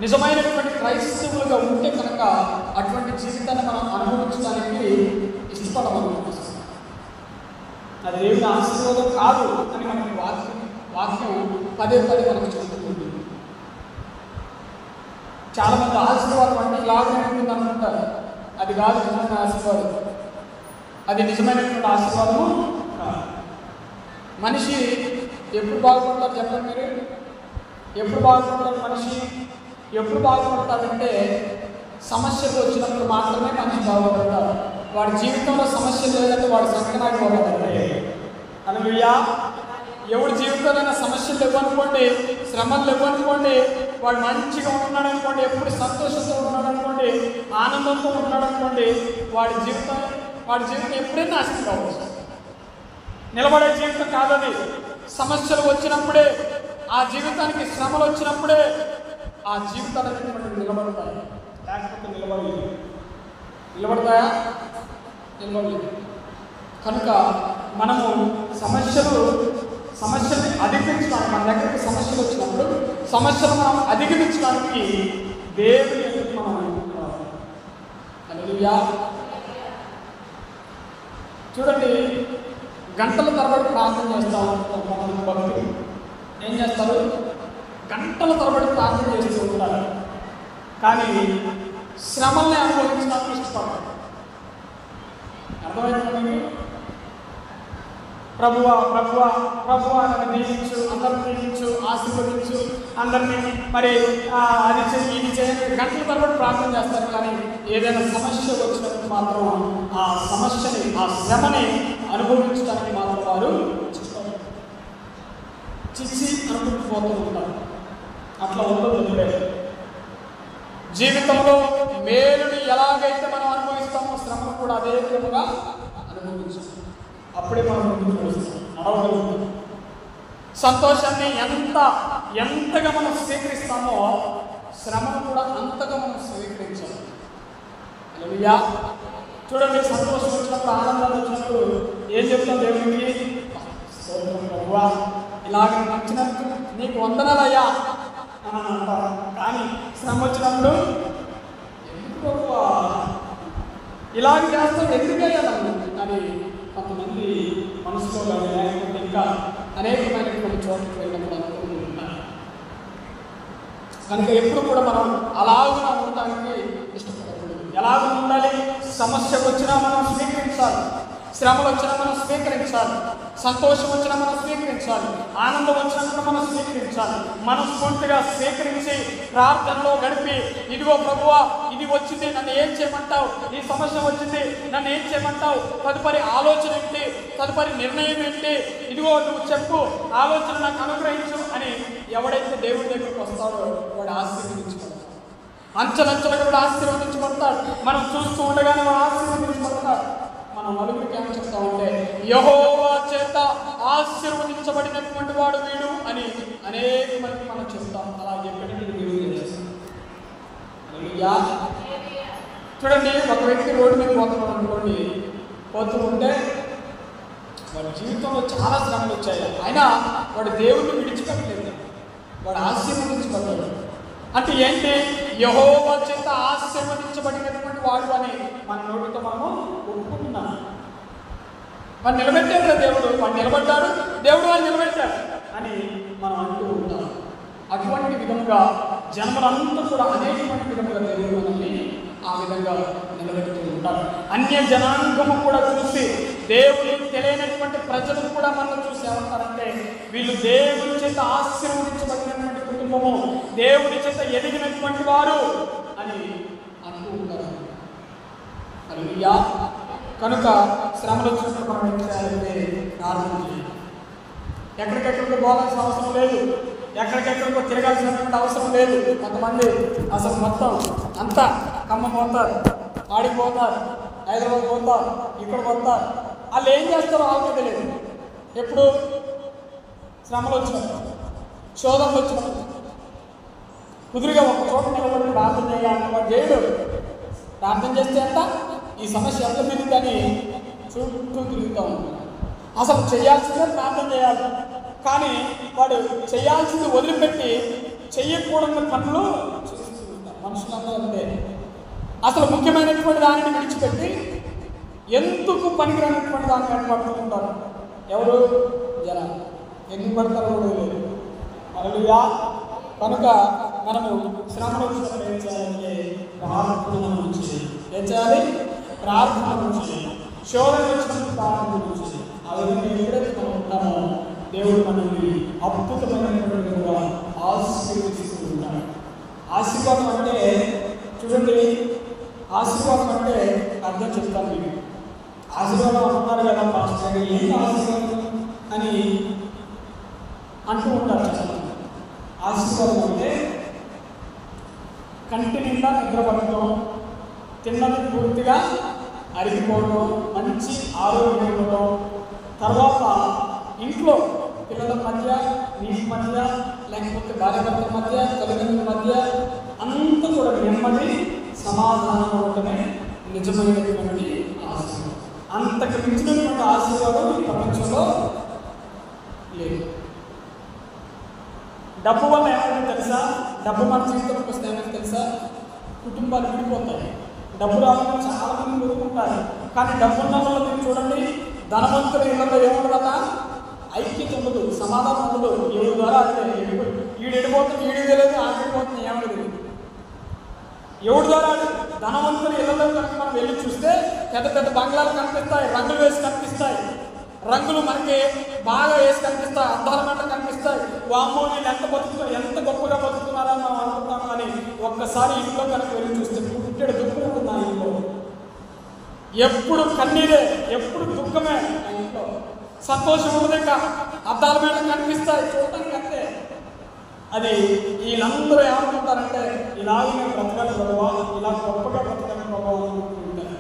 నిజమైనటువంటి క్రైస్తవులుగా ఉంటే కనుక అటువంటి జీవితాన్ని మనం అనుభవించడానికి ఇష్టపడమనుకుంటున్నాం. అది దేవుని ఆశీర్వాదం కాదు అని మనకి వాక్యం పదే మనకు చెబుతుంది. చాలామంది ఆశీర్వాదం అంటే ఇలాగే ఉంటుంది అనుకుంటారు. అది కాదు నిజమైన ఆశీర్వాదం, అది నిజమైనటువంటి ఆశీర్వాదము కాదు. మనిషి ఎప్పుడు బాగుపడతారు చెప్పండి మీరు? ఎప్పుడు బాగుపడతారు మనిషి? ఎప్పుడు బాగుపడతాడంటే సమస్యలు వచ్చినప్పుడు మాత్రమే మనిషి బాగుపడతాడు. వాడి జీవితంలో సమస్యలు లేదంటే వాడు సంకనాకి పోతాడంటే. హల్లెలూయా. ఎవరి జీవితంలో సమస్యలు ఇవ్వనుకోండి, శ్రమలు ఇవ్వనుకోండి, వాడు మంచిగా ఉన్నాడు అనుకోండి, ఎప్పుడు సంతోషంతో ఉన్నాడు అనుకోండి, ఆనందంతో ఉన్నాడు అనుకోండి, వాడి జీవితం ఎప్పుడైనా నాశనం కావచ్చు. నిలబడే జీవితం కాదని. సమస్యలు వచ్చినప్పుడే, ఆ జీవితానికి శ్రమలు వచ్చినప్పుడే ఆ జీవితాలు నిలబడతాయి. లేకపోతే నిలబడతాయా? నిలబడలేదు. కనుక మనము సమస్యల్ని అధిగమించడానికి, మన దగ్గరికి సమస్యలు వచ్చినప్పుడు సమస్యలు మనం అధిగమించడానికి దేవుని ఎదురు మనం అనుకుంటున్నాం. హల్లెలూయా. చూడండి, గంటల తరబడి ప్రార్థన చేస్తూ ఉంటారు భక్తులు. ఏం చేస్తారు? గంటల తరబడి ప్రార్థన చేస్తూ ఉంటారు, కానీ శ్రమల్ని అనుభవించడానికి ఇష్టపడతారు. అర్థమైందండి? ప్రభువా నన్ను దీవించు, అందరిని దీవించు, ఆశీర్వదించు, అందరినీ మరి అది చేయి ఇది చేయండి గంటల తరబడి ప్రార్థన చేస్తారు. కానీ ఏదైనా సమస్య వచ్చినప్పుడు మాత్రం ఆ సమస్యని, ఆ శ్రమని అనుభవించడానికి మాత్రం వారు చిచ్చి అనుకుంటూ పోతూ ఉంటారు. అట్లా ఉండదు. జీవితంలో మేలుని ఎలాగైతే మనం అనుభవిస్తామో శ్రమను కూడా అదే విధముగా అనుభవించాలి. అప్పుడే మనం నడవగలుగుతాం. సంతోషాన్ని ఎంతగా మనం స్వీకరిస్తామో శ్రమను కూడా అంతగా మనం స్వీకరించాలి. హల్లెలూయా. చూడండి, సంతోషం వచ్చినప్పుడు, ఆనందం వచ్చినప్పుడు ఏం చెప్తాం దేవునికి? స్తోత్రం ప్రభువా, ఇలాగ నచ్చినట్టు నీకు వందనాలయ్యా అని అంటాం. కానీ శ్రమ వచ్చినప్పుడు ఎందుకు ప్రభువా ఇలాగ చేస్తాం, ఎందుకయ్యా నన్ను అని కొంతమంది మనసులో కానీ లేకపోతే ఇంకా అనేకమైనటువంటి చోట్లకి వెళ్ళినప్పుడు అనుకుంటున్నారు. కనుక ఎప్పుడు కూడా మనం అలాగునా ఉండడానికి ఇష్టపడకూడదు. ఎలాగ ఉండాలి? సమస్య వచ్చినా మనం స్వీకరించాలి, శ్రమలు వచ్చినా మనం స్వీకరించాలి, సంతోషం వచ్చినా మనం స్వీకరించాలి, ఆనందం వచ్చినప్పుడు మనం స్వీకరించాలి. మనస్ఫూర్తిగా స్వీకరించి ప్రార్థనలో గడిపి, ఇదిగో ప్రభువా ఇది వచ్చింది, నన్ను ఏం చేయమంటావు? ఈ సమస్య వచ్చింది, నన్ను ఏం చేయమంటావు? తదుపరి ఆలోచన ఏంటి? తదుపరి నిర్ణయం ఏంటి? ఇదిగో నువ్వు చెప్పు, ఆలోచన నాకు అనుగ్రహించు అని ఎవడైతే దేవుడి దగ్గరికి వస్తాడో వాడు ఆశీర్వదించుకుంటాడు. అంచెలంచెలుగా కూడా ఆశీర్వదించబడతాడు. మనం చూస్తూ ఉండగానే వాడు ఆశీర్వదించబడతాడు. మనం నలుగురికి ఏం చెప్తామంటే, యెహోవా చేత ఆశీర్వదించబడినటువంటి వాడు వీడు అని అనేక మంది మనం చెప్తాం. అలా చెప్పినట్టు దేవుడు చేస్తాం. చూడండి, ఒక వ్యక్తి రోడ్డు మీద పోతున్నాడు అనుకోండి, పోతూ ఉంటే వాడి జీవితంలో చాలా శ్రమలు వచ్చాయి, అయినా వాడు దేవుడిని విడిచిపెట్టలేదు, వాడు ఆశీర్వదించబడ్డాడు. అంటే ఏంటి? యెహోవా చేత ఆశీర్వదించబడినటువంటి వాడు అని మన నోటితో మనము ఒప్పుకుంటున్నాం. వాడు నిలబెట్టాడు కదా దేవుడు, వాడు నిలబడ్డాడు, దేవుడు వాడు నిలబెట్టాడు అని మనం అంటూ ఉంటాం. అటువంటి విధంగా జన్మలంతా కూడా అనేకమైన విధంగా దేవుడు మనల్ని ఆ విధంగా నిలబెడుతూ ఉంటారు. అన్య జనాంగము కూడా చూసి, దేవుని తెలియనటువంటి ప్రజలు కూడా మనం చూసి ఏమంటారంటే, వీళ్ళు దేవుని చేత ఆశీర్వదించబడినటువంటి కుటుంబము, దేవుని చేత ఎదిగినటువంటి వారు అని అంటూ ఉంటారు. హల్లెలూయా. కనుక శ్రమలు వచ్చినప్పుడు మనం ఏం చేయాలంటే ప్రార్థన చేయాలి. ఎక్కడికెక్కడికో పోవాల్సిన అవసరం లేదు, ఎక్కడికెక్కడికో తిరగాల్సినటువంటి అవసరం లేదు. కొంతమంది అసలు మొత్తం అంతా ఖమ్మం పోతారు, ఆడిపోతారు, హైదరాబాద్ పోతారు, ఇక్కడ పోతారు. వాళ్ళు ఏం చేస్తారో వాళ్ళకే తెలియదు. ఎప్పుడు శ్రమలు వచ్చినప్పుడు, శోధనలు వచ్చినప్పుడు కుదురుగా ఒక చోట నిలబడి ప్రార్థన చేయాలంటే వాడు చేయడు. ప్రార్థన చేస్తే అంట ఈ సమస్య ఎంత తిరుగుతుందని చుట్టూ తిరుగుతూ ఉంటాడు. అసలు చేయాల్సిందే ప్రార్థన చేయాలి, కానీ వాడు చేయాల్సింది వదిలిపెట్టి చెయ్యకూడని పనులు చేస్తూ ఉంటారు. మనుషులందరూ అంతే. అసలు ముఖ్యమైనటువంటి దానిని విడిచిపెట్టి ఎందుకు పనికిరానటువంటి దాన్ని వెంటబడుతూ ఉంటారు. ఎవరు? జనాలు. ఎందుకు పడతారు కూడా లేదు. హల్లెలూయా. కనుక మనము శ్రమను వచ్చినప్పుడు ఏం చేయాలంటే ప్రార్థన నుంచి ఏం చేయాలి? ప్రార్థన నుంచి. శోధన వచ్చినప్పుడు ప్రార్థన నుంచి. ఆ విధంగా ఎప్పుడైతే మనం ఉంటామో దేవుడు మనల్ని అద్భుతమైనటువంటి ఆశీర్వదిస్తూ ఉంటాడు. ఆశీర్వాదం అంటే చూడండి, ఆశీర్వాదం అంటే అర్థం చెప్తాను మీకు. ఆశీర్వాదం అంటున్నారు కదా పాస్టర్ గారు, ఏంటి ఆశీర్వాదం అని అంటూ ఉంటారు చాలా. ఆశీర్వాదం అంటే కంటి నిండా నిద్రపడటం, తిన్నది పూర్తిగా అరిగిపోవడం, మంచి ఆరోగ్యం ఇవ్వడం, తర్వాత ఇంట్లో పిల్లల మధ్య, నీటి మధ్య, లేకపోతే భార్యాభర్తల మధ్య, తల్లిదండ్రుల మధ్య అంతా కూడా నెమ్మది, సమాధానం ఉండటమే నిజమైనటువంటి ఆశీర్వాదం. అంతకు మించినటువంటి ఆశీర్వాదం ఈ ప్రపంచంలో లేదు. డబ్బు వల్ల ఏమైనా తెలుసా? డబ్బు మన జీవితంలోకి వస్తే ఏమైనా తెలుసా? కుటుంబాలు విడిపోతాయి. డబ్బు రావాలని చాలా మంది కోరుకుంటారు, కానీ డబ్బు ఉన్న వల్ల మీరు చూడండి, ధనవంతుల ఇళ్లలో ఏముండదా? ఐక్యత ఉండదు, సమాధానం ఉండదు. ఎవరి ద్వారా అంటే వీడు ఎడిపోతుంది, వీడికి తెలియదు, ఆడిపోతుంది, ఏమో తెలియదు. ఎవరి ద్వారా? ధనవంతుల ఇళ్లలో కనుక మనం వెళ్ళి చూస్తే పెద్ద పెద్ద బంగ్లాలు కనిపిస్తాయి, రంగులు వేసి కనిపిస్తాయి, రంగులు మనకి బాగా వేసి కనిపిస్తాయి, అద్దాల మీద కనిపిస్తాయి. వామ్మో వీళ్ళు ఎంత బతుకుతారు, ఎంత గొప్పగా బతుకుతున్నారని మనం అనుకుంటాం. కానీ ఒక్కసారి ఇంట్లో కనుక వెళ్ళి చూస్తే పుట్టెడు దుఃఖం ఉంటుంది ఆ ఇంట్లో. ఎప్పుడు కన్నీరే, ఎప్పుడు దుఃఖమే ఆ ఇంట్లో. సంతోషం ఉండదు. ఇంకా అద్దాల మీద కనిపిస్తాయి, చూడటానికి అంతే. అది వీళ్ళందరూ ఏమనుకుంటారంటే ఇలాగే నేను బ్రతకాలి ప్రభావ, ఇలా గొప్పగా బ్రతకాలి ప్రభావం అనుకుంటుంటారు.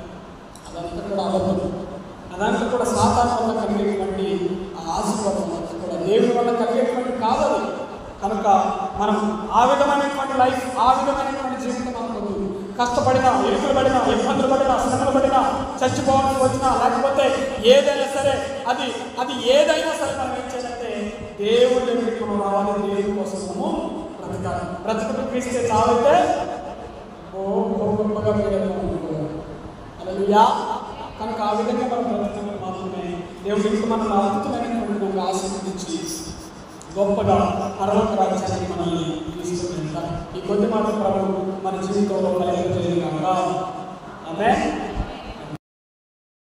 అదంతా కూడా అబద్ధం. అదంతా కూడా సాతాను వల్ల కలిగేటువంటి ఆ ఆశీర్వాదం అంతా కూడా దేవుని వల్ల కలిగేటువంటి కాదు అది. కనుక మనం ఆ విధమైనటువంటి లైఫ్, ఆ విధమైనటువంటి జీవితం అనుకోదు. కష్టపడినా, ఇరుకులు పడినా, ఇబ్బందులు పడినా, శ్రమలు పడినా, చచ్చిపోవాల్సి వచ్చినా, లేకపోతే ఏదైనా సరే అది ఏదైనా సరే మనం ఏం చేయాలంటే దేవుడి దగ్గరికి మనం రావాలి. దేవుడి కోసము బ్రతకాలి. బ్రతుకుడు క్రీస్తే చాలైతే గొప్పగా హల్లెలూయా. కనుక ఆ విధంగా మనం బ్రతకడం మాత్రమే దేవుడికి మనం అద్భుతమైనటువంటి ఆశీర్వదించి గొప్పగా పరలోక రాజ్యాన్ని మనల్ని తీసుకుని వెళ్తాం. ఈ కొద్ది మాట ప్రభు మన జీవితంలో కలిగి చేయగలగా. ఆమేన్.